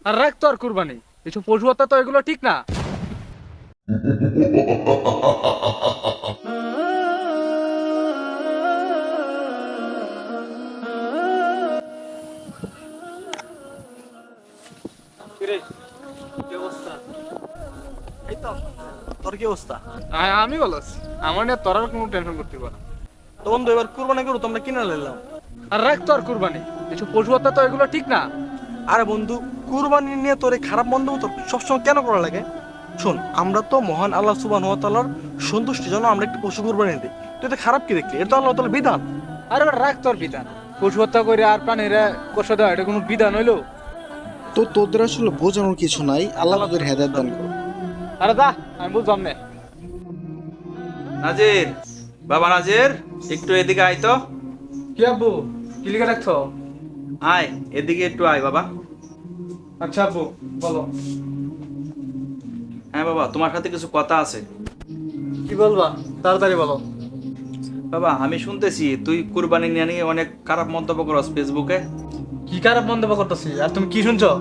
আর রাখ তো আর কুরবানি, এসব পশু হত্যা তো এগুলো ঠিক না। এই তো, তোর কি অবস্থা? আমি বলস, আমার নিয়ে তোর আর কোনো টেনশন করতে পারো। তো বন্ধু, এবার কুরবানি করো, তোমরা কিনে নিলাম। আর রাখ তো আর কুরবানি, এসব পশু হত্যা তো এগুলো ঠিক না। আরে বন্ধু, কুরবানি নিয়ে তোর এই খারাপ মন্তব্য তোর সবসময় কেন করা লাগে? শোন, আমরা তো মহান আল্লাহ সুবহানাহু ওয়া তাআলার সন্তুষ্টির জন্য আমরা একটা পশু কুরবানি দিই। তুই তো খারাপ কি দেখলি? এটা তো আল্লাহ তাআলার বিধান। আর এবার রাখ তোর বিধান, পশু হত্যা করে আর প্রাণীরা কষ্ট দেওয়া এটা কোনো বিধান হইলো? তো তোদের আসলে বোঝানোর কিছু নাই, আল্লাহ তোদের হেদায়েত দান করো। আরে দা, আমি বুঝলাম না। নাজির, বাবা নাজির, একটু এদিকে আয় তো। কি আব্বু, কি লিখে রাখছো? আয় এদিকে একটু আয় বাবা। আচ্ছা আব্বু, বলো। হ্যাঁ বাবা, তোমার সাথে কিছু কথা আছে। কি বলবা, তাড়াতাড়ি বলো। বাবা, আমি শুনতেছি তুই কুরবানি নিয়ে অনেক খারাপ মন্তব্য করস ফেসবুকে। কি খারাপ মন্তব্য করতেছি, আর তুমি কি শুনছো?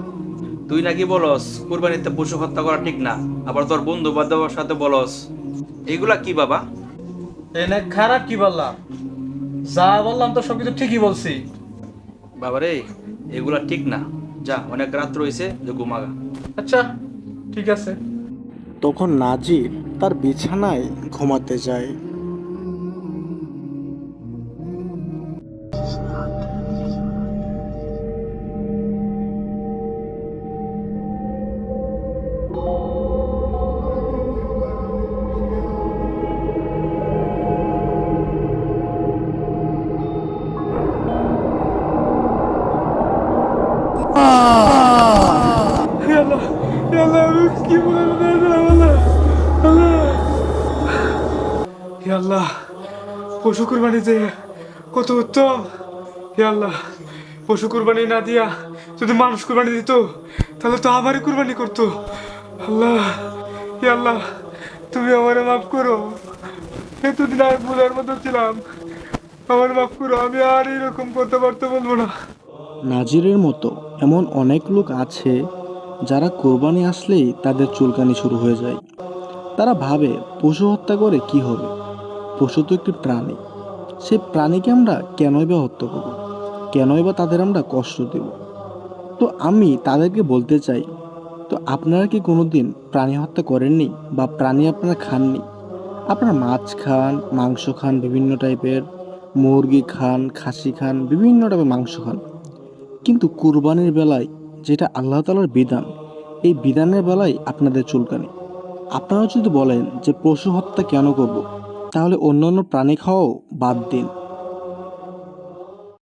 তুই নাকি বলস কুরবানিতে পশু হত্যা করা ঠিক না, আবার তোর বন্ধু বান্ধবের সাথে বলস। এইগুলা কি বাবা? এনে খারাপ কি বললাম? যা বললাম তো সবকিছু ঠিকই বলছি। বাবা রে, এগুলা ঠিক না। যা, অনেক রাত রয়েছে, যে ঘুমাগা। আচ্ছা, ঠিক আছে। তখন নাজির তার বিছানায় ঘুমাতে যায়। কি বলবো হে আল্লাহ, পশু কুরবানি যে কত উত্তম। হে আল্লাহ, পশু কুরবানি না দিয়া যদি মানুষ কুরবানি দিত তাহলে তো আমারই কুরবানি করতো। আল্লাহ, হে আল্লাহ, তুমি আমারে মাফ করো। এতদিন আমি ভুলের মতো ছিলাম, আমার মাফ করো। আমি আর এরকম কথাবার্তা বলবো না। নাজিরের মতো এমন অনেক লোক আছে যারা কোরবানি আসলেই তাদের চুলকানি শুরু হয়ে যায়। তারা ভাবে পশু হত্যা করে কি হবে, পশু তো একটি প্রাণী, সেই প্রাণীকে আমরা কেনই বা হত্যা করব, কেনই বা তাদের আমরা কষ্ট দেব। তো আমি তাদেরকে বলতে চাই, তো আপনারা কি কোনোদিন প্রাণী হত্যা করেননি বা প্রাণী আপনারা খাননি? আপনারা মাছ খান, মাংস খান, বিভিন্ন টাইপের মুরগি খান, খাসি খান, বিভিন্ন টাইপের মাংস খান, কিন্তু কুরবানির বেলায় যেটা আল্লাহ তাআলার বিধান, এই বিধানের বেলায় আপনাদের চুলকানি। আপনারা যদি বলেন যে পশু হত্যা কেন করব, তাহলে অন্যান্য প্রাণী খাওয়াও বাদ দিন।